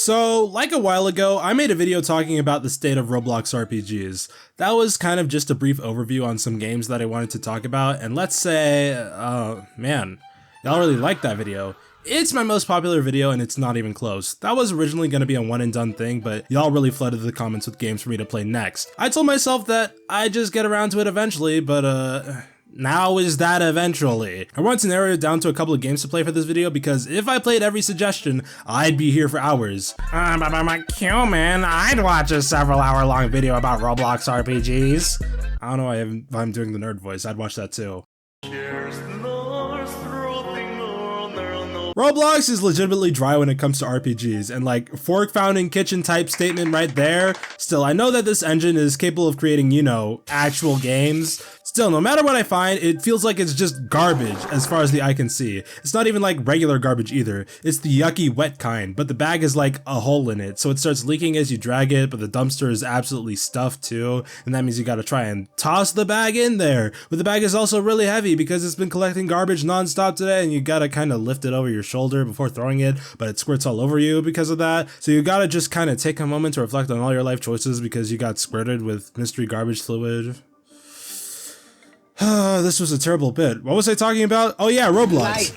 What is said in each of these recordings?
So, like a while ago, I made a video talking about the state of Roblox RPGs. That was kind of just a brief overview on some games that I wanted to talk about, and let's say, man, y'all really liked that video. It's my most popular video and it's not even close. That was originally going to be a one and done thing, but y'all really flooded the comments with games for me to play next. I told myself that I'd just get around to it eventually, but now is that eventually. I want to narrow it down to a couple of games to play for this video because if I played every suggestion, I'd be here for hours. But Q, man, I'd watch a several hour long video about Roblox RPGs. I don't know if I'm doing the nerd voice, I'd watch that too. Roblox is legitimately dry when it comes to RPGs, and like fork found in kitchen type statement right there. Still, I know that this engine is capable of creating, you know, actual games. Still, no matter what I find, it feels like it's just garbage as far as the eye can see. It's not even like regular garbage either. It's the yucky wet kind, but the bag is like a hole in it, so it starts leaking as you drag it, but the dumpster is absolutely stuffed too, and that means you gotta try and toss the bag in there. But the bag is also really heavy because it's been collecting garbage non-stop today, and you gotta kind of lift it over your shoulder before throwing it, but it squirts all over you because of that. So you gotta just kind of take a moment to reflect on all your life choices because you got squirted with mystery garbage fluid. This was a terrible bit. What was I talking about? Oh yeah, Roblox.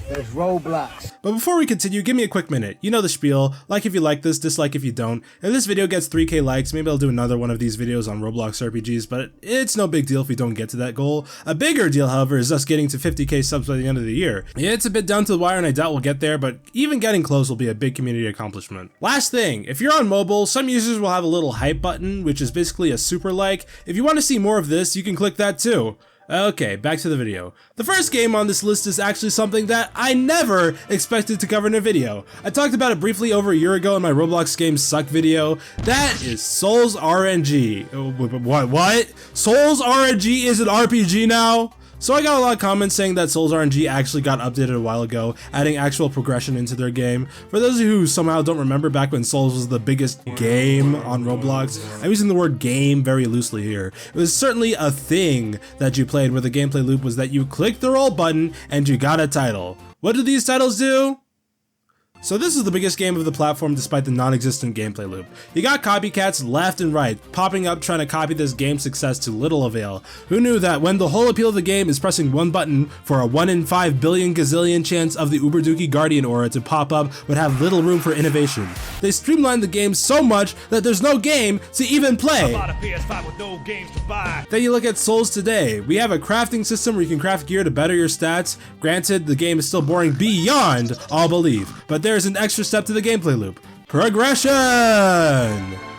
There's Roblox. But before we continue, give me a quick minute. You know the spiel. Like if you like this, dislike if you don't. If this video gets 3K likes, maybe I'll do another one of these videos on Roblox RPGs, but it's no big deal if we don't get to that goal. A bigger deal, however, is us getting to 50K subs by the end of the year. Yeah, it's a bit down to the wire and I doubt we'll get there, but even getting close will be a big community accomplishment. Last thing, if you're on mobile, some users will have a little hype button, which is basically a super like. If you want to see more of this, you can click that too. Okay, back to the video. The first game on this list is actually something that I never expected to cover in a video. I talked about it briefly over a year ago in my Roblox Games Suck video. That is Souls RNG. What? Souls RNG is an RPG now? So I got a lot of comments saying that Souls RNG actually got updated a while ago, adding actual progression into their game. For those of you who somehow don't remember back when Souls was the biggest game on Roblox, I'm using the word game very loosely here. It was certainly a thing that you played where the gameplay loop was that you click the roll button and you got a title. What do these titles do? So this is the biggest game of the platform despite the non-existent gameplay loop. You got copycats left and right, popping up trying to copy this game's success to little avail. Who knew that when the whole appeal of the game is pressing one button for a 1 in 5 billion gazillion chance of the Uber Dookie Guardian aura to pop up would have little room for innovation. They streamlined the game so much that there's no game to even play. I bought a PS5 with no games to buy. Then you look at Souls today. We have a crafting system where you can craft gear to better your stats. Granted, the game is still boring beyond all belief, but there's an extra step to the gameplay loop: progression.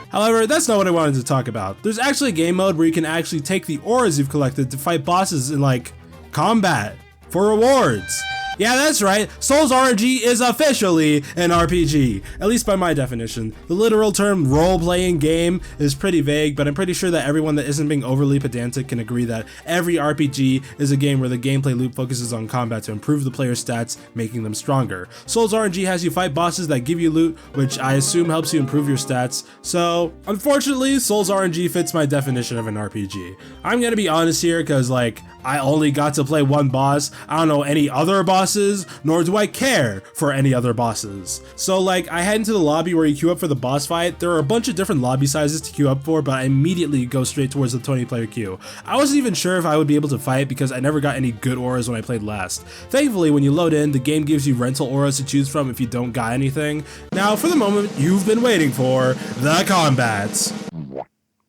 However, that's not what I wanted to talk about. There's actually a game mode where you can actually take the auras you've collected to fight bosses in like combat for rewards. Yeah, that's right, Souls RNG is officially an RPG, at least by my definition. The literal term role-playing game is pretty vague, but I'm pretty sure that everyone that isn't being overly pedantic can agree that every RPG is a game where the gameplay loop focuses on combat to improve the player's stats, making them stronger. Souls RNG has you fight bosses that give you loot, which I assume helps you improve your stats, so unfortunately, Souls RNG fits my definition of an RPG. I'm gonna be honest here, cause like, I only got to play one boss. I don't know any other bosses, nor do I care for any other bosses. So like, I head into the lobby where you queue up for the boss fight. There are a bunch of different lobby sizes to queue up for, but I immediately go straight towards the 20-player queue. I wasn't even sure if I would be able to fight because I never got any good auras when I played last. Thankfully, when you load in, the game gives you rental auras to choose from if you don't got anything. Now, for the moment you've been waiting for, the combats.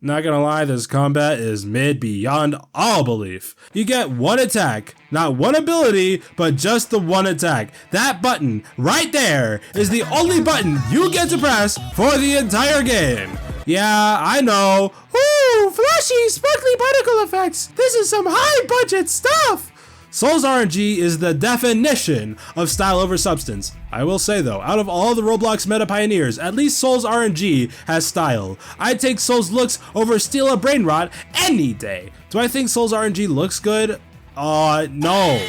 Not gonna lie, this combat is mid beyond all belief. You get one attack, not one ability, but just the one attack. That button right there is the only button you get to press for the entire game. Yeah, I know. Ooh, flashy, sparkly particle effects. This is some high budget stuff. Souls RNG is the definition of style over substance. I will say though, out of all the Roblox meta pioneers, at least Souls RNG has style. I'd take Souls looks over Steal a Brain Rot any day. Do I think Souls RNG looks good? No.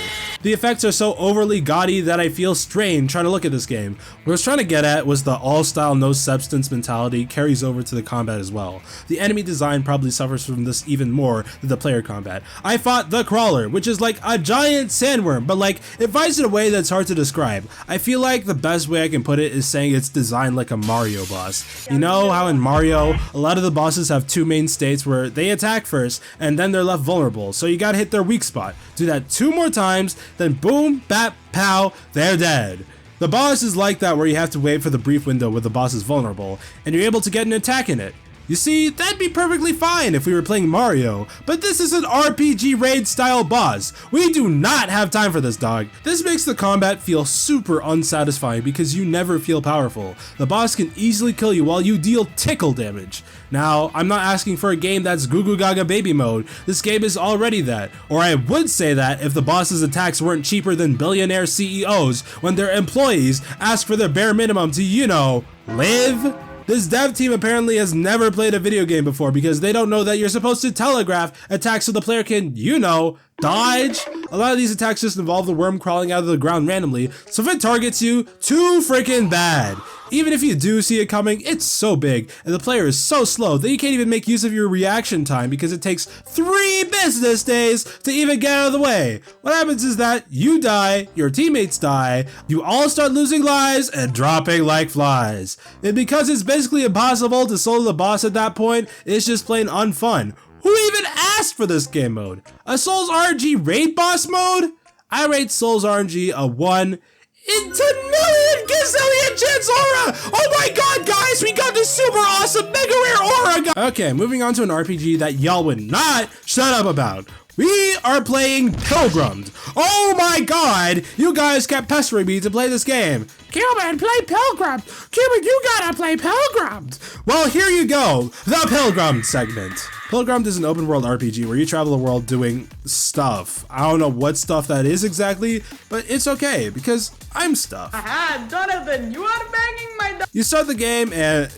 The effects are so overly gaudy that I feel strained trying to look at this game. What I was trying to get at was the all style no substance mentality carries over to the combat as well. The enemy design probably suffers from this even more than the player combat. I fought the Crawler, which is like a giant sandworm, but like it fights in a way that's hard to describe. I feel like the best way I can put it is saying it's designed like a Mario boss. You know how in Mario, a lot of the bosses have two main states where they attack first and then they're left vulnerable, so you gotta hit their weak spot. Do that 2 more times, then boom, bap, pow, they're dead. The boss is like that, where you have to wait for the brief window where the boss is vulnerable, and you're able to get an attack in it. You see, that'd be perfectly fine if we were playing Mario, but this is an RPG raid style boss. We do not have time for this, dog. This makes the combat feel super unsatisfying because you never feel powerful. The boss can easily kill you while you deal tickle damage. Now, I'm not asking for a game that's Goo Goo Gaga baby mode. This game is already that. Or I would say that if the boss's attacks weren't cheaper than billionaire CEOs when their employees ask for their bare minimum to, you know, live. This dev team apparently has never played a video game before because they don't know that you're supposed to telegraph attacks so the player can, you know, dodge. A lot of these attacks just involve the worm crawling out of the ground randomly, so if it targets you, too freaking bad. Even if you do see it coming, it's so big, and the player is so slow that you can't even make use of your reaction time because it takes 3 business days to even get out of the way. What happens is that you die, your teammates die, you all start losing lives and dropping like flies. And because it's basically impossible to solo the boss at that point, it's just plain unfun. Who even asked for this game mode? A Souls RNG raid boss mode? I rate Souls RNG a 1 in 10 million gazillion chance aura! Oh my god, guys, we got this super awesome mega rare aura! Okay, moving on to an RPG that y'all would not shut up about. We are playing Pilgrammed. Oh my god, you guys kept pestering me to play this game. Cuban, play Pilgrimmed. Cuban, you gotta play Pilgrammed. Well, here you go, the Pilgrimmed segment. Pilgrimmed is an open world RPG where you travel the world doing stuff. I don't know what stuff that is exactly, but it's okay because I'm stuff. Aha, Jonathan, you are banging my dog. You start the game and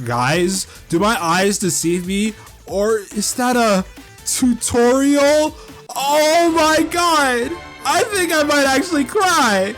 guys, do my eyes deceive me, or is that a tutorial? Oh my god, I think I might actually cry.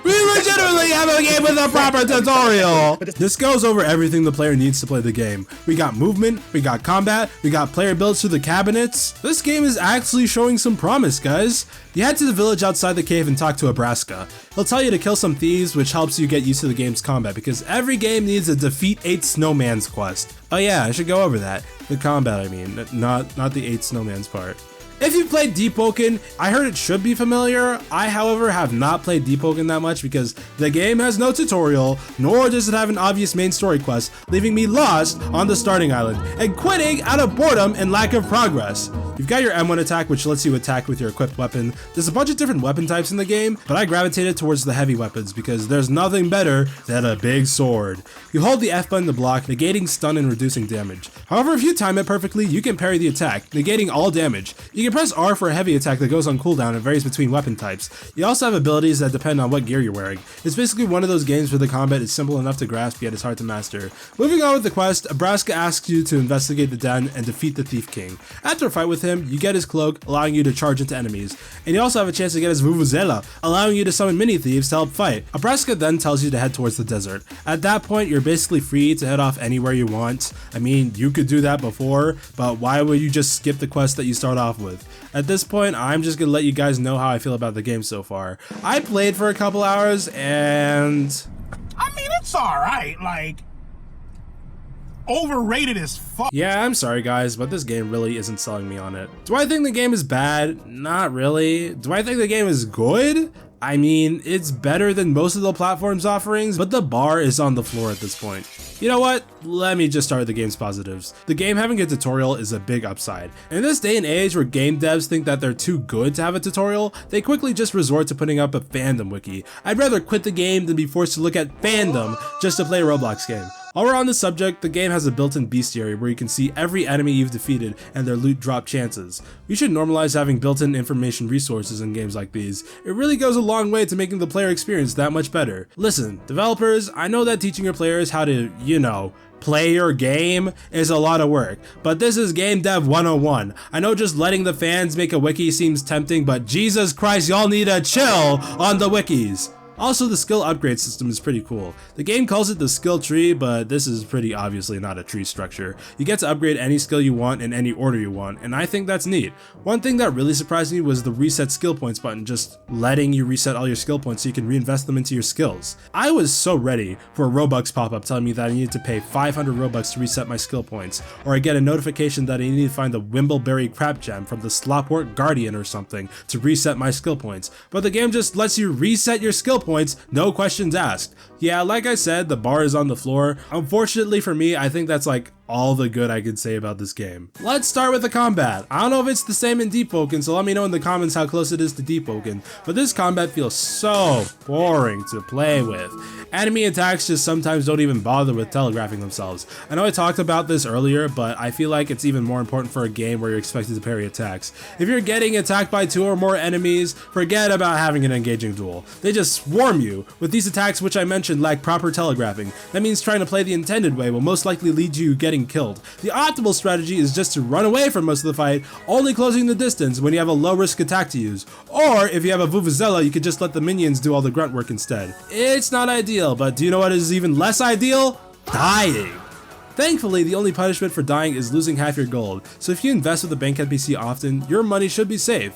We legitimately have a game with a proper tutorial. This goes over everything the player needs to play the game. We got movement, we got combat, we got player builds through the cabinets. This game is actually showing some promise, guys. You head to the village outside the cave and talk to Abraska. He'll tell you to kill some thieves, which helps you get used to the game's combat because every game needs a defeat 8 snowmans quest. Oh yeah, I should go over that. The combat, I mean, not the 8 snowmans part. If you've played Deep Woken, I heard it should be familiar. I, however, have not played Deep Woken that much because the game has no tutorial, nor does it have an obvious main story quest, leaving me lost on the starting island and quitting out of boredom and lack of progress. You've got your M1 attack, which lets you attack with your equipped weapon. There's a bunch of different weapon types in the game, but I gravitated towards the heavy weapons because there's nothing better than a big sword. You hold the F button to block, negating stun and reducing damage. However, if you time it perfectly, you can parry the attack, negating all damage. You can press R for a heavy attack that goes on cooldown and varies between weapon types. You also have abilities that depend on what gear you're wearing. It's basically one of those games where the combat is simple enough to grasp yet it's hard to master. Moving on with the quest, Abraska asks you to investigate the den and defeat the Thief King. After a fight with him, you get his cloak, allowing you to charge into enemies. And you also have a chance to get his Vuvuzela, allowing you to summon mini thieves to help fight. Abraska then tells you to head towards the desert. At that point, you're basically free to head off anywhere you want. I mean, you could do that before, but why would you just skip the quest that you start off with? At this point, I'm just gonna let you guys know how I feel about the game so far. I played for a couple hours and... I mean, it's alright, like... overrated as fuck. Yeah, I'm sorry guys, but this game really isn't selling me on it. Do I think the game is bad? Not really. Do I think the game is good? I mean, it's better than most of the platform's offerings, but the bar is on the floor at this point. You know what? Let me just start with the game's positives. The game having a tutorial is a big upside. In this day and age where game devs think that they're too good to have a tutorial, they quickly just resort to putting up a fandom wiki. I'd rather quit the game than be forced to look at fandom just to play a Roblox game. While we're on the subject, the game has a built-in bestiary where you can see every enemy you've defeated and their loot drop chances. We should normalize having built-in information resources in games like these. It really goes a long way to making the player experience that much better. Listen, developers, I know that teaching your players how to, play your game is a lot of work, but this is Game Dev 101. I know just letting the fans make a wiki seems tempting, but Jesus Christ, y'all need to chill on the wikis. Also, the skill upgrade system is pretty cool. The game calls it the skill tree, but this is pretty obviously not a tree structure. You get to upgrade any skill you want in any order you want, and I think that's neat. One thing that really surprised me was the reset skill points button, just letting you reset all your skill points so you can reinvest them into your skills. I was so ready for a Robux pop-up telling me that I needed to pay 500 Robux to reset my skill points, or I get a notification that I need to find the Wimbleberry Crap Gem from the Slopwort Guardian or something to reset my skill points, but the game just lets you reset your skill points, no questions asked. Yeah, like I said, the bar is on the floor. Unfortunately for me, I think that's like all the good I could say about this game. Let's start with the combat. I don't know if it's the same in Deep Woken, so let me know in the comments how close it is to Deep Woken, but this combat feels so boring to play with. Enemy attacks just sometimes don't even bother with telegraphing themselves. I know I talked about this earlier, but I feel like it's even more important for a game where you're expected to parry attacks. If you're getting attacked by 2 or more enemies, forget about having an engaging duel. They just swarm you. With these attacks, which I mentioned lack proper telegraphing. That means trying to play the intended way will most likely lead you getting killed. The optimal strategy is just to run away from most of the fight, only closing the distance when you have a low risk attack to use. Or if you have a Vuvuzela, you could just let the minions do all the grunt work instead. It's not ideal, but do you know what is even less ideal? Dying. Thankfully, the only punishment for dying is losing half your gold, so if you invest with the bank NPC often, your money should be safe.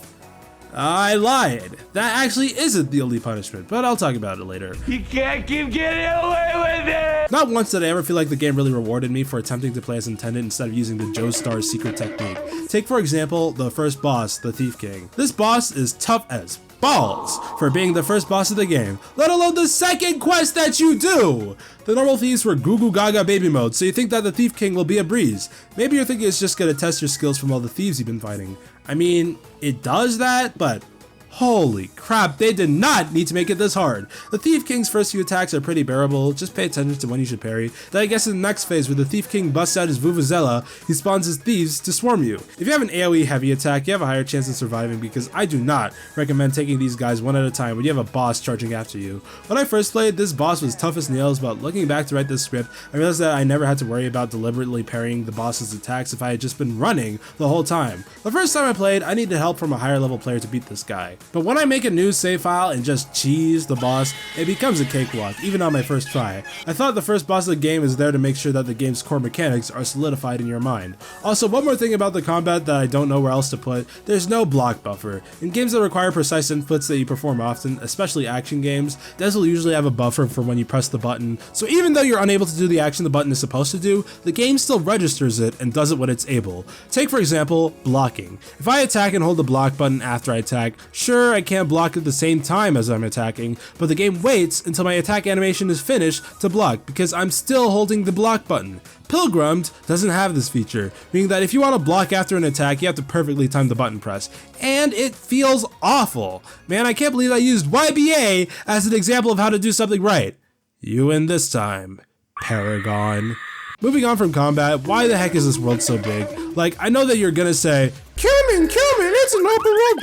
I lied. That actually isn't the only punishment, but I'll talk about it later. You can't keep getting away with it! Not once did I ever feel like the game really rewarded me for attempting to play as intended instead of using the Joestar secret technique. Take for example, the first boss, the Thief King. This boss is tough as balls for being the first boss of the game, let alone the second quest that you do! The normal thieves were Goo Goo Gaga baby mode, so you think that the Thief King will be a breeze. Maybe you're thinking it's just gonna test your skills from all the thieves you've been fighting. I mean, it does that, but holy crap, they did not need to make it this hard. The Thief King's first few attacks are pretty bearable, just pay attention to when you should parry. Then I guess in the next phase where the Thief King busts out his Vuvuzela, he spawns his thieves to swarm you. If you have an AoE heavy attack, you have a higher chance of surviving because I do not recommend taking these guys one at a time when you have a boss charging after you. When I first played, this boss was tough as nails, but looking back to write this script, I realized that I never had to worry about deliberately parrying the boss's attacks if I had just been running the whole time. The first time I played, I needed help from a higher level player to beat this guy. But when I make a new save file and just cheese the boss, it becomes a cakewalk, even on my first try. I thought the first boss of the game is there to make sure that the game's core mechanics are solidified in your mind. Also, one more thing about the combat that I don't know where else to put, there's no block buffer. In games that require precise inputs that you perform often, especially action games, Des will usually have a buffer for when you press the button, so even though you're unable to do the action the button is supposed to do, the game still registers it and does it when it's able. Take for example, blocking. If I attack and hold the block button after I attack, sure I can't block at the same time as I'm attacking, but the game waits until my attack animation is finished to block because I'm still holding the block button. Pilgrammed doesn't have this feature, meaning that if you want to block after an attack, you have to perfectly time the button press. And it feels awful. Man, I can't believe I used YBA as an example of how to do something right. You win this time, Paragon. Moving on from combat, why the heck is this world so big? Like, I know that you're gonna say, Cumin, it's an open world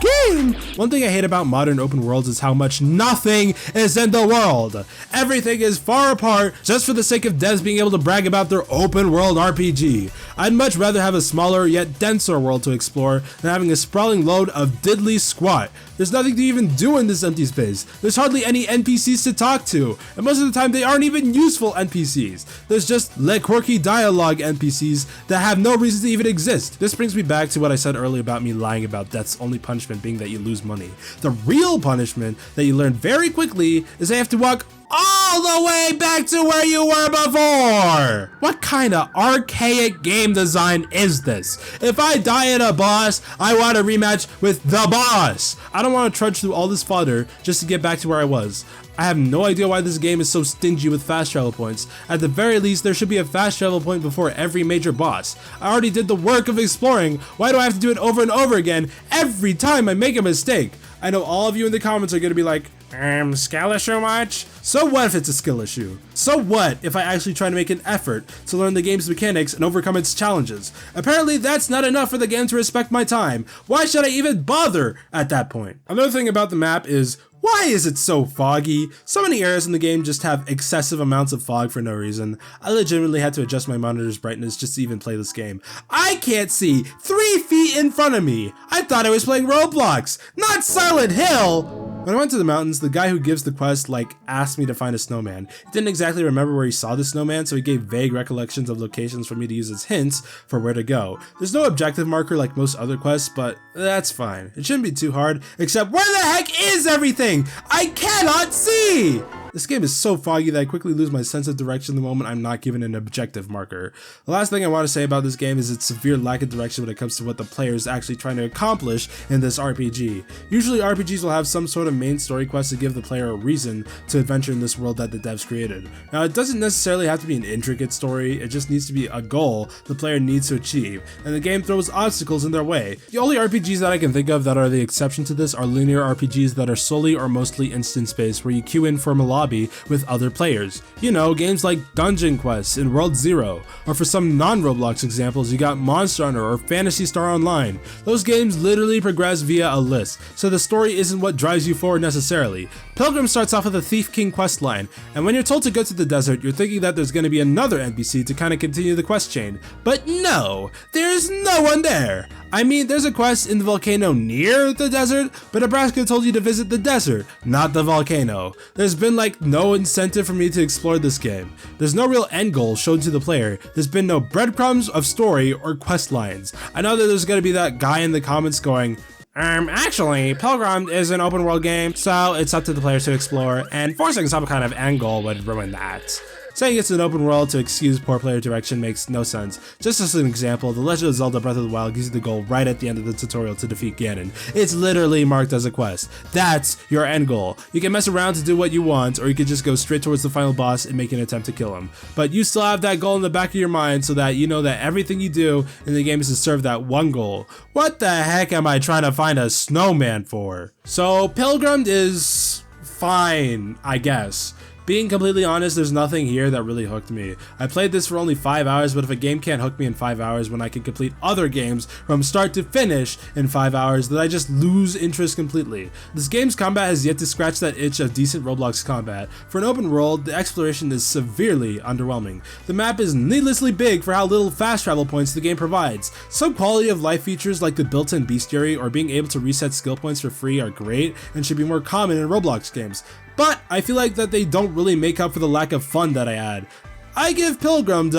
game! One thing I hate about modern open worlds is how much nothing is in the world. Everything is far apart just for the sake of devs being able to brag about their open world RPG. I'd much rather have a smaller yet denser world to explore than having a sprawling load of diddly squat. There's nothing to even do in this empty space. There's hardly any NPCs to talk to, and most of the time they aren't even useful NPCs. There's just quirky dialogue NPCs that have no reason to even exist. This brings me back to what I said earlier about me lying about death's only punishment being that you lose money. The real punishment that you learn very quickly is that you have to walk all the way back to where you were before! What kind of archaic game design is this? If I die at a boss, I want a rematch with the boss! I don't want to trudge through all this fodder just to get back to where I was. I have no idea why this game is so stingy with fast travel points. At the very least, there should be a fast travel point before every major boss. I already did the work of exploring. Why do I have to do it over and over again every time I make a mistake? I know all of you in the comments are going to be like, Skill issue much? So what if it's a skill issue? So what if I actually try to make an effort to learn the game's mechanics and overcome its challenges? Apparently that's not enough for the game to respect my time. Why should I even bother at that point? Another thing about the map is, why is it so foggy? So many areas in the game just have excessive amounts of fog for no reason. I legitimately had to adjust my monitor's brightness just to even play this game. I can't see 3 feet in front of me. I thought I was playing Roblox, not Silent Hill. When I went to the mountains, the guy who gives the quest asked me to find a snowman. He didn't exactly remember where he saw the snowman, so he gave vague recollections of locations for me to use as hints for where to go. There's no objective marker like most other quests, but that's fine. It shouldn't be too hard, except where the heck is everything? I cannot see! This game is so foggy that I quickly lose my sense of direction the moment I'm not given an objective marker. The last thing I want to say about this game is its severe lack of direction when it comes to what the player is actually trying to accomplish in this RPG. Usually RPGs will have some sort of main story quest to give the player a reason to adventure in this world that the devs created. Now it doesn't necessarily have to be an intricate story, it just needs to be a goal the player needs to achieve, and the game throws obstacles in their way. The only RPGs that I can think of that are the exception to this are linear RPGs that are solely or mostly instance-based, where you queue in from a lobby with other players. You know, games like Dungeon Quest and World Zero, or for some non-Roblox examples, you got Monster Hunter or Phantasy Star Online. Those games literally progress via a list, so the story isn't what drives you forward necessarily. Pilgrim starts off with a Thief King questline, and when you're told to go to the desert, you're thinking that there's going to be another NPC to kind of continue the quest chain. But no, there's no one there. I mean, there's a quest in the volcano near the desert, but Nebraska told you to visit the desert, not the volcano. There's been no incentive for me to explore this game. There's no real end goal shown to the player. There's been no breadcrumbs of story or quest lines. I know that there's gonna be that guy in the comments going, actually, Pilgrimmed is an open world game, so it's up to the players to explore, and forcing some kind of end goal would ruin that. Saying it's an open world to excuse poor player direction makes no sense. Just as an example, The Legend of Zelda Breath of the Wild gives you the goal right at the end of the tutorial to defeat Ganon. It's literally marked as a quest. That's your end goal. You can mess around to do what you want, or you can just go straight towards the final boss and make an attempt to kill him. But you still have that goal in the back of your mind so that you know that everything you do in the game is to serve that one goal. What the heck am I trying to find a snowman for? So Pilgrimmed is fine, I guess. Being completely honest, there's nothing here that really hooked me. I played this for only 5 hours, but if a game can't hook me in 5 hours when I can complete other games from start to finish in 5 hours, then I just lose interest completely. This game's combat has yet to scratch that itch of decent Roblox combat. For an open world, the exploration is severely underwhelming. The map is needlessly big for how little fast travel points the game provides. Some quality of life features like the built-in bestiary or being able to reset skill points for free are great and should be more common in Roblox games. But I feel like that they don't really make up for the lack of fun that I had. I give Pilgrimmed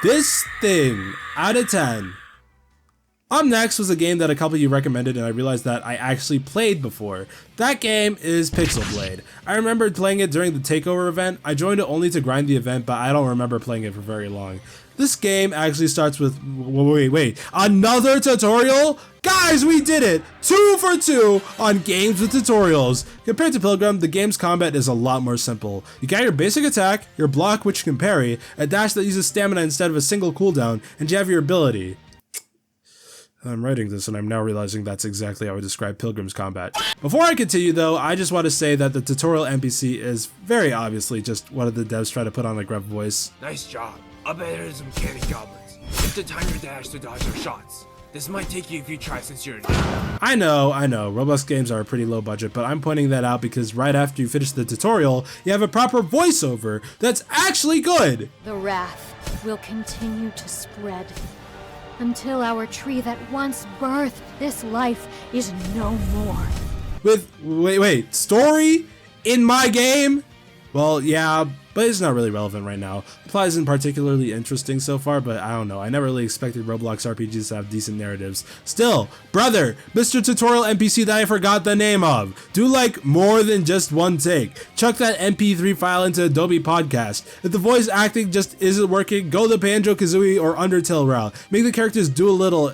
this thing out of 10. Up next was a game that a couple of you recommended and I realized that I actually played before. That game is Pixelblade. I remember playing it during the takeover event. I joined it only to grind the event, but I don't remember playing it for very long. This game actually starts with, wait, another tutorial? Guys, we did it! 2 for 2 on games with tutorials. Compared to Pilgrim, the game's combat is a lot more simple. You got your basic attack, your block which can parry, a dash that uses stamina instead of a single cooldown, and you have your ability. I'm writing this and I'm now realizing that's exactly how I describe Pilgrim's combat. Before I continue though, I just want to say that the tutorial NPC is very obviously just one of the devs trying to put on a gruff voice. Nice job. I bet there's some candy goblins. You have to time your dash to dodge their shots. This might take you a few tries since you're I know, Roblox games are pretty low budget, but I'm pointing that out because right after you finish the tutorial, you have a proper voiceover that's actually good. The wrath will continue to spread until our tree that once birthed this life is no more. With, wait, story in my game? Well, yeah, but it's not really relevant right now. The plot isn't particularly interesting so far, but I don't know. I never really expected Roblox RPGs to have decent narratives. Still, brother, Mr. Tutorial NPC that I forgot the name of, do more than just one take. Chuck that MP3 file into Adobe Podcast. If the voice acting just isn't working, go the Banjo-Kazooie or Undertale route. Make the characters do a little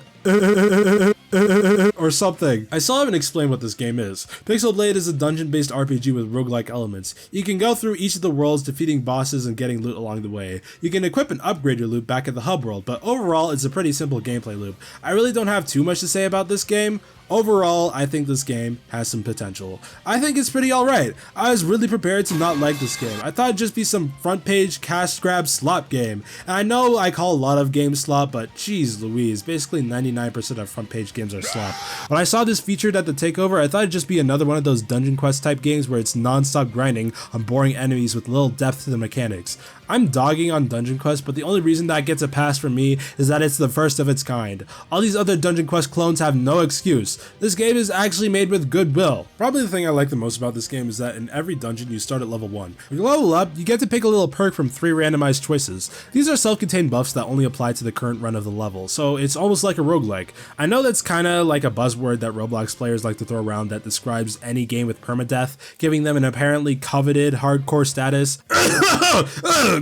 or something. I still haven't explained what this game is. Pixelblade is a dungeon-based RPG with roguelike elements. You can go through each of the worlds defeating bosses and getting loot along the way. You can equip and upgrade your loot back at the hub world, but overall it's a pretty simple gameplay loop. I really don't have too much to say about this game. Overall, I think this game has some potential. I think it's pretty alright. I was really prepared to not like this game. I thought it'd just be some front page cash grab slop game. And I know I call a lot of games slop, but geez Louise, basically 99% of front page games are slop. When I saw this featured at the takeover, I thought it'd just be another one of those Dungeon Quest type games where it's non-stop grinding on boring enemies with little depth to the mechanics. I'm dogging on Dungeon Quest, but the only reason that gets a pass from me is that it's the first of its kind. All these other Dungeon Quest clones have no excuse. This game is actually made with goodwill. Probably the thing I like the most about this game is that in every dungeon you start at level 1. When you level up, you get to pick a little perk from 3 randomized choices. These are self-contained buffs that only apply to the current run of the level, so it's almost like a roguelike. I know that's kinda like a buzzword that Roblox players like to throw around that describes any game with permadeath, giving them an apparently coveted hardcore status.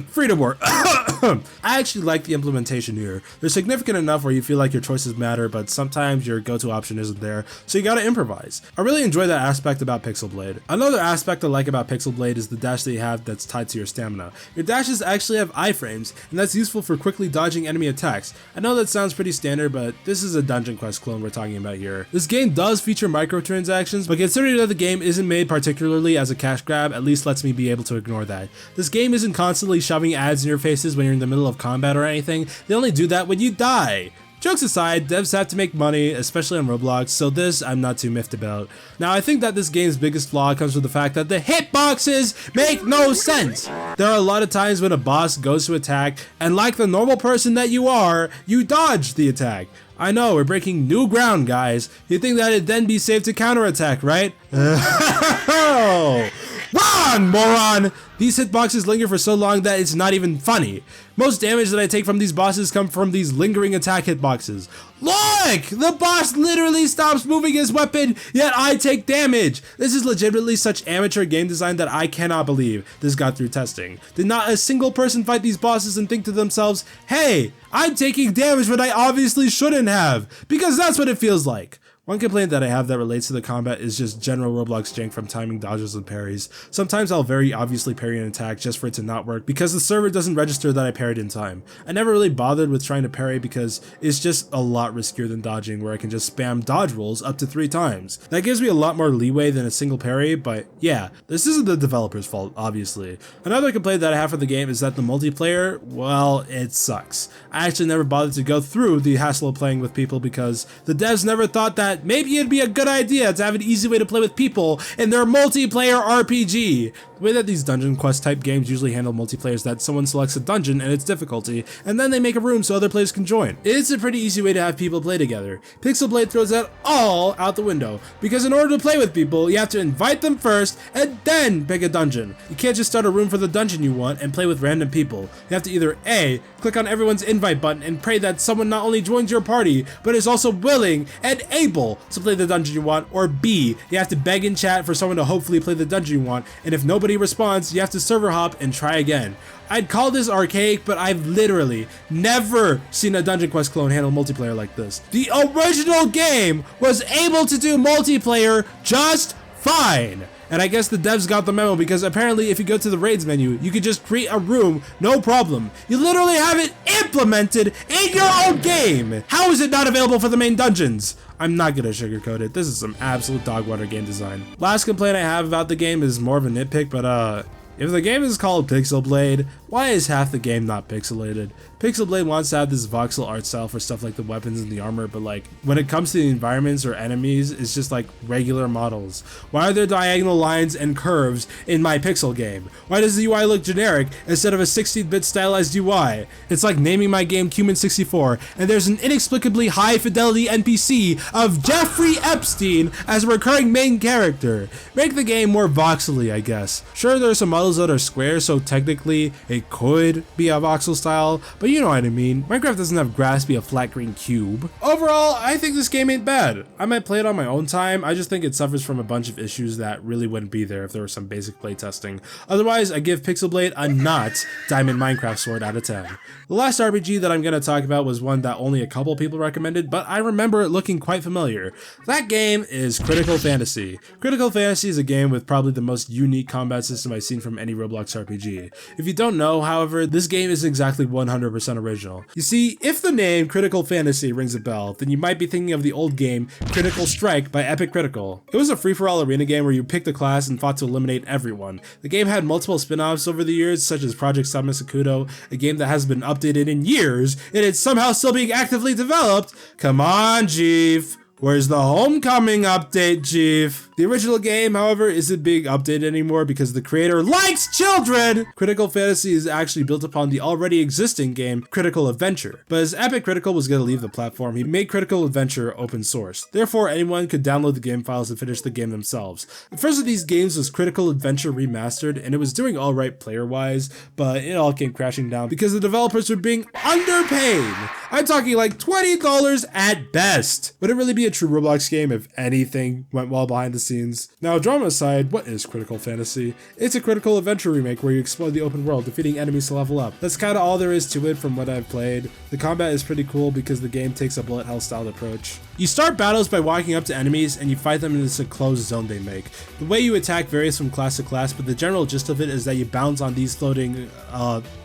Freedom War. I actually like the implementation here. They're significant enough where you feel like your choices matter, but sometimes your go-to option isn't there, so you gotta improvise. I really enjoy that aspect about Pixelblade. Another aspect I like about Pixelblade is the dash that you have that's tied to your stamina. Your dashes actually have iframes, and that's useful for quickly dodging enemy attacks. I know that sounds pretty standard, but this is a Dungeon Quest clone we're talking about here. This game does feature microtransactions, but considering that the game isn't made particularly as a cash grab, at least lets me be able to ignore that. This game isn't constantly shoving ads in your faces when you're in the middle of combat or anything. They only do that when you die. Jokes aside, devs have to make money, especially on Roblox, so this I'm not too miffed about. Now, I think that this game's biggest flaw comes from the fact that the hitboxes make no sense. There are a lot of times when a boss goes to attack, and like the normal person that you are, you dodge the attack. I know, we're breaking new ground, guys. You'd think that it'd then be safe to counterattack, right? Wrong, moron! These hitboxes linger for so long that it's not even funny. Most damage that I take from these bosses come from these lingering attack hitboxes. Look! The boss literally stops moving his weapon, yet I take damage! This is legitimately such amateur game design that I cannot believe this got through testing. Did not a single person fight these bosses and think to themselves, hey, I'm taking damage when I obviously shouldn't have, because that's what it feels like. One complaint that I have that relates to the combat is just general Roblox jank from timing dodges and parries. Sometimes I'll very obviously parry an attack just for it to not work because the server doesn't register that I parried in time. I never really bothered with trying to parry because it's just a lot riskier than dodging, where I can just spam dodge rolls up to 3 times. That gives me a lot more leeway than a single parry, but yeah, this isn't the developer's fault, obviously. Another complaint that I have for the game is that the multiplayer, well, it sucks. I actually never bothered to go through the hassle of playing with people because the devs never thought that maybe it'd be a good idea to have an easy way to play with people in their multiplayer RPG. The way that these Dungeon Quest type games usually handle multiplayer is that someone selects a dungeon and its difficulty, and then they make a room so other players can join. It's a pretty easy way to have people play together. Pixelblade throws that all out the window, because in order to play with people, you have to invite them first and then pick a dungeon. You can't just start a room for the dungeon you want and play with random people. You have to either A, click on everyone's invite button and pray that someone not only joins your party, but is also willing and able to play the dungeon you want, or B, you have to beg in chat for someone to hopefully play the dungeon you want, and if nobody responds, you have to server hop and try again. I'd call this archaic, but I've literally never seen a Dungeon Quest clone handle multiplayer like this. The original game was able to do multiplayer just fine. And I guess the devs got the memo, because apparently if you go to the raids menu, you could just create a room, no problem. You literally have it implemented in your own game. How is it not available for the main dungeons? I'm not gonna sugarcoat it. This is some absolute dog water game design. Last complaint I have about the game is more of a nitpick, but if the game is called Pixelblade, why is half the game not pixelated? Pixelblade wants to have this voxel art style for stuff like the weapons and the armor, but like when it comes to the environments or enemies, it's just like regular models. Why are there diagonal lines and curves in my pixel game? Why does the UI look generic instead of a 16-bit stylized UI? It's like naming my game Cumin64 and there's an inexplicably high fidelity NPC of Jeffrey Epstein as a recurring main character. Make the game more voxely, I guess. Sure, there are some models that are square, so technically it could be a voxel style, but you know what I mean. Minecraft doesn't have grass be a flat green cube. Overall, I think this game ain't bad. I might play it on my own time. I just think it suffers from a bunch of issues that really wouldn't be there if there was some basic playtesting. Otherwise, I give Pixelblade a not diamond Minecraft sword out of 10. The last RPG that I'm going to talk about was one that only a couple people recommended, but I remember it looking quite familiar. That game is Critical Fantasy. Critical Fantasy is a game with probably the most unique combat system I've seen from any Roblox RPG. If you don't know, know, however, this game isn't exactly 100% original. You see, if the name Critical Fantasy rings a bell, then you might be thinking of the old game Critical Strike by Epic Critical. It was a free-for-all arena game where you picked a class and fought to eliminate everyone. The game had multiple spin-offs over the years, such as Project Samasakudo, a game that hasn't been updated in years, and it's somehow still being actively developed. Come on, Jeef. Where's the homecoming update, Jeef? The original game, however, isn't being updated anymore because the creator likes children! Critical Fantasy is actually built upon the already existing game, Critical Adventure. But as Epic Critical was going to leave the platform, he made Critical Adventure open source. Therefore, anyone could download the game files and finish the game themselves. The first of these games was Critical Adventure Remastered, and it was doing alright player-wise, but it all came crashing down because the developers were being underpaid. I'm talking like $20 at best. Would it really be a true Roblox game if anything went well behind the scenes? Now, drama aside, what is Critical Fantasy? It's a critical adventure remake where you explore the open world, defeating enemies to level up. That's kind of all there is to it from what I've played. The combat is pretty cool because the game takes a bullet hell styled approach. You start battles by walking up to enemies and you fight them in this enclosed zone they make. The way you attack varies from class to class, but the general gist of it is that you bounce on these floating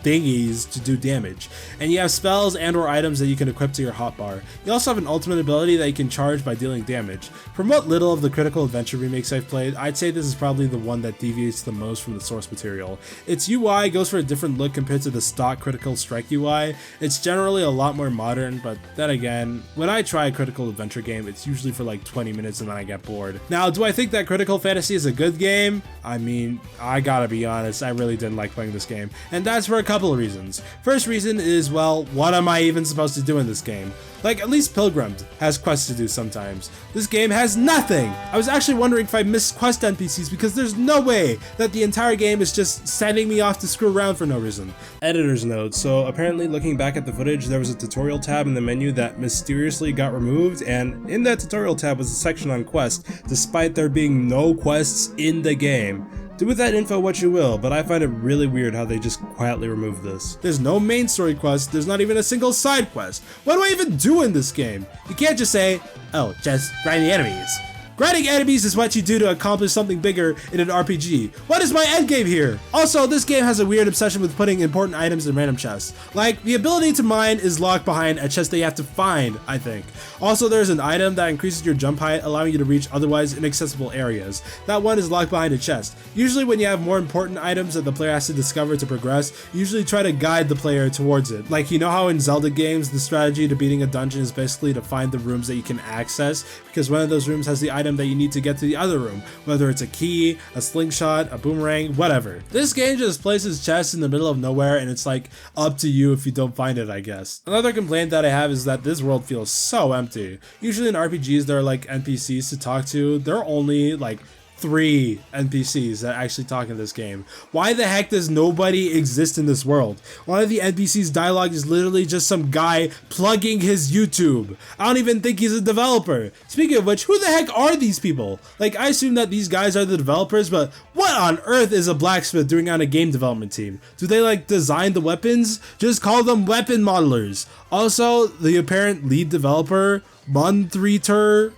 thingies to do damage. And you have spells and or items that you can equip to your hotbar. You also have an ultimate ability that you can charge by dealing damage. From what little of the Critical Adventure remakes I've played, I'd say this is probably the one that deviates the most from the source material. Its UI goes for a different look compared to the stock Critical Strike UI. It's generally a lot more modern, but then again, when I try a Critical Adventure game, it's usually for like 20 minutes and then I get bored. Now, do I think that Critical Fantasy is a good game? I mean, I gotta be honest, I really didn't like playing this game, and that's for a couple of reasons. First reason is, well, what am I even supposed to do in this game? Like, at least Pilgrammed has quests to do sometimes. This game has nothing! I was actually wondering if I missed quest NPCs because there's no way that the entire game is just sending me off to screw around for no reason. Editor's note, so apparently looking back at the footage, there was a tutorial tab in the menu that mysteriously got removed, and in that tutorial tab was a section on quests, despite there being no quests in the game. Do with that info what you will, but I find it really weird how they just quietly removed this. There's no main story quest, there's not even a single side quest. What do I even do in this game? You can't just say, oh, just grind the enemies. Grinding enemies is what you do to accomplish something bigger in an RPG. What is my endgame here? Also, this game has a weird obsession with putting important items in random chests. Like, the ability to mine is locked behind a chest that you have to find, I think. Also, there's an item that increases your jump height, allowing you to reach otherwise inaccessible areas. That one is locked behind a chest. Usually when you have more important items that the player has to discover to progress, you usually try to guide the player towards it. Like, you know how in Zelda games, the strategy to beating a dungeon is basically to find the rooms that you can access, because one of those rooms has the item that you need to get to the other room, whether it's a key, a slingshot, a boomerang, whatever. This game just places chests in the middle of nowhere and it's like up to you if you don't find it, I guess. Another complaint that I have is that this world feels so empty. Usually in RPGs there are like NPCs to talk to. There are only like 3 NPCs that actually talk in this game. Why the heck does nobody exist in this world? One of the NPCs' dialogue is literally just some guy plugging his YouTube. I don't even think he's a developer. Speaking of which, who the heck are these people? Like, I assume that these guys are the developers, but what on earth is a blacksmith doing on a game development team? Do they like design the weapons? Just call them weapon modelers. Also, the apparent lead developer, Moniter,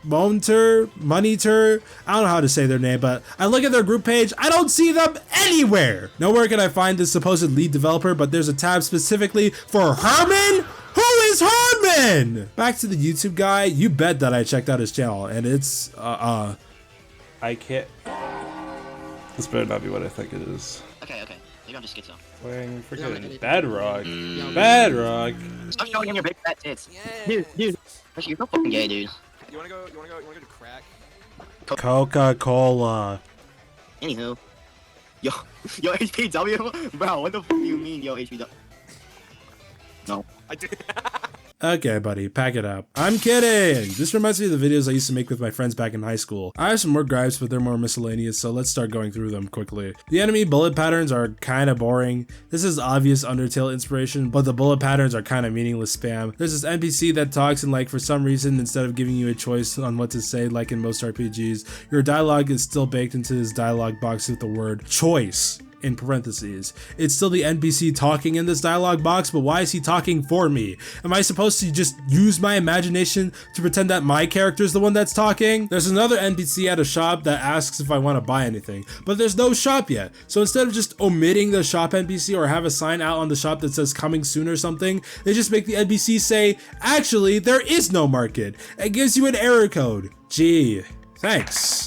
I don't know how to say their name, but I look at their group page, I don't see them anywhere. Nowhere can I find this supposed lead developer, but there's a tab specifically for Herman? Who is Herman? Back to the YouTube guy, you bet that I checked out his channel, and it's, I can't, this better not be what I think it is. Okay. Maybe I'm just schizo. Playing freaking Bedrock. Bedrock. Stop showing him your big fat tits. Dude. Actually, you're so fucking gay, dude. You wanna go to crack? Coca-Cola. Anywho. Yo, HPW? Bro, what the fuck do you mean, yo, HPW? No. I did. Okay, buddy, pack it up. I'm kidding! This reminds me of the videos I used to make with my friends back in high school. I have some more gripes, but they're more miscellaneous, so let's start going through them quickly. The enemy bullet patterns are kinda boring. This is obvious Undertale inspiration, but the bullet patterns are kinda meaningless spam. There's this NPC that talks and like for some reason, instead of giving you a choice on what to say like in most RPGs, your dialogue is still baked into this dialogue box with the word choice. in parentheses. It's still the NPC talking in this dialogue box, but why is he talking for me? Am I supposed to just use my imagination to pretend that my character is the one that's talking? There's another NPC at a shop that asks if I want to buy anything, but there's no shop yet. So instead of just omitting the shop NPC or have a sign out on the shop that says coming soon or something, they just make the NPC say, actually, there is no market. It gives you an error code. Gee, thanks.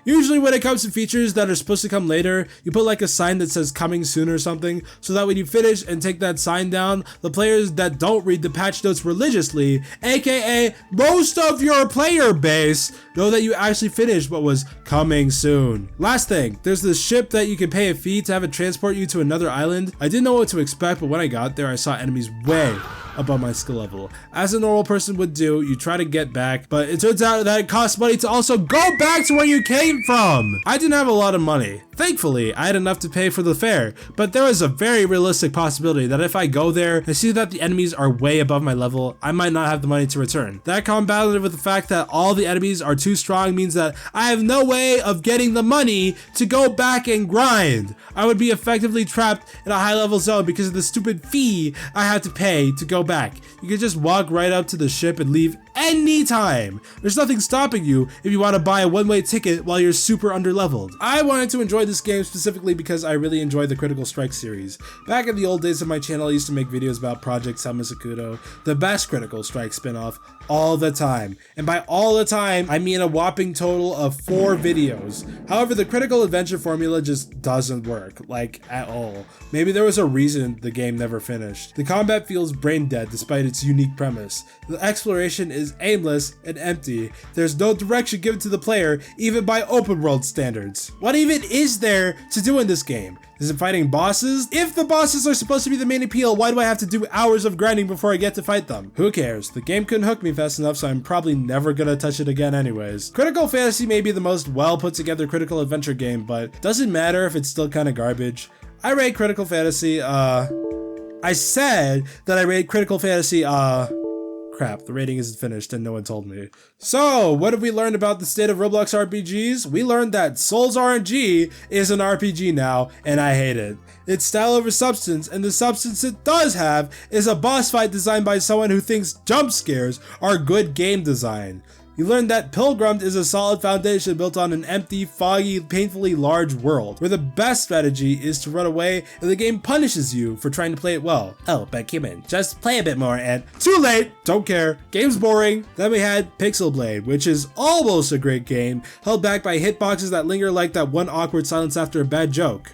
Usually when it comes to features that are supposed to come later, you put like a sign that says coming soon or something, so that when you finish and take that sign down, the players that don't read the patch notes religiously, aka most of your player base, know that you actually finished what was coming soon. Last thing, there's this ship that you can pay a fee to have it transport you to another island. I didn't know what to expect, but when I got there, I saw enemies way above my skill level. As a normal person would do, you try to get back, but it turns out that it costs money to also go back to where you came from. I didn't have a lot of money. Thankfully, I had enough to pay for the fare, but there is a very realistic possibility that if I go there and see that the enemies are way above my level, I might not have the money to return. That compounded with the fact that all the enemies are too strong means that I have no way of getting the money to go back and grind. I would be effectively trapped in a high level zone because of the stupid fee I had to pay to go back. You can just walk right up to the ship and leave anytime. There's nothing stopping you if you want to buy a one-way ticket while you're super underleveled. I wanted to enjoy this game specifically because I really enjoy the Critical Strike series. Back in the old days of my channel, I used to make videos about Project Samasakudo, the best Critical Strike spin-off, all the time. And by all the time, I mean a whopping total of 4 videos. However, the Critical Adventure formula just doesn't work, like at all. Maybe there was a reason the game never finished. The combat feels brain dead despite its unique premise. The exploration is aimless and empty. There's no direction given to the player, even by open world standards. What even is there to do in this game? Is it fighting bosses? If the bosses are supposed to be the main appeal, why do I have to do hours of grinding before I get to fight them? Who cares? The game couldn't hook me fast enough, so I'm probably never gonna touch it again anyways. Critical Fantasy may be the most well put together critical adventure game, but doesn't matter if it's still kinda garbage. I rate Critical Fantasy, I said that I rate Critical Fantasy, crap, the rating isn't finished and no one told me. So, what have we learned about the state of Roblox RPGs? We learned that Souls RNG is an RPG now, and I hate it. It's style over substance, and the substance it does have is a boss fight designed by someone who thinks jump scares are good game design. You learned that Pilgrammed is a solid foundation built on an empty, foggy, painfully large world, where the best strategy is to run away and the game punishes you for trying to play it well. Oh, but human, just play a bit more and too late, don't care, game's boring. Then we had Pixelblade, which is almost a great game, held back by hitboxes that linger like that one awkward silence after a bad joke.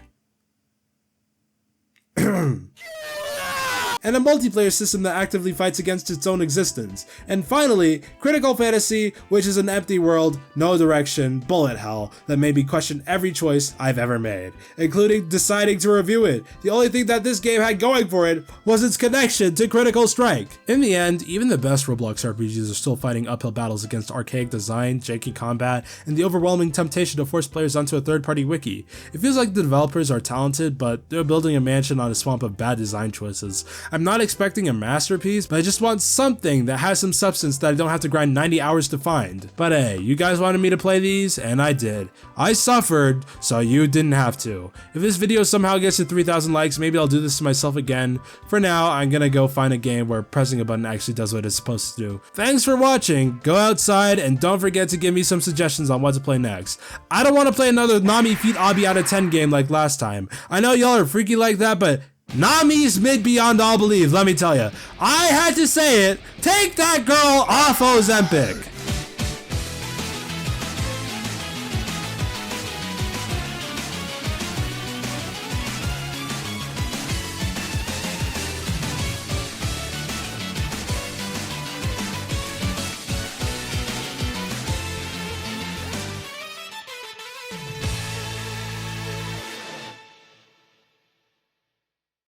And a multiplayer system that actively fights against its own existence. And finally, Critical Fantasy, which is an empty world, no direction, bullet hell that made me question every choice I've ever made, including deciding to review it. The only thing that this game had going for it was its connection to Critical Strike. In the end, even the best Roblox RPGs are still fighting uphill battles against archaic design, janky combat, and the overwhelming temptation to force players onto a third-party wiki. It feels like the developers are talented, but they're building a mansion on a swamp of bad design choices. I'm not expecting a masterpiece, but I just want something that has some substance that I don't have to grind 90 hours to find. But hey, you guys wanted me to play these, and I did. I suffered, so you didn't have to. If this video somehow gets to 3,000 likes, maybe I'll do this to myself again. For now, I'm gonna go find a game where pressing a button actually does what it's supposed to do. Thanks for watching, go outside, and don't forget to give me some suggestions on what to play next. I don't want to play another Nami Feet Obby out of 10 game like last time. I know y'all are freaky like that, but Nami's mid beyond all belief, let me tell you. I had to say it. Take that girl off Ozempic.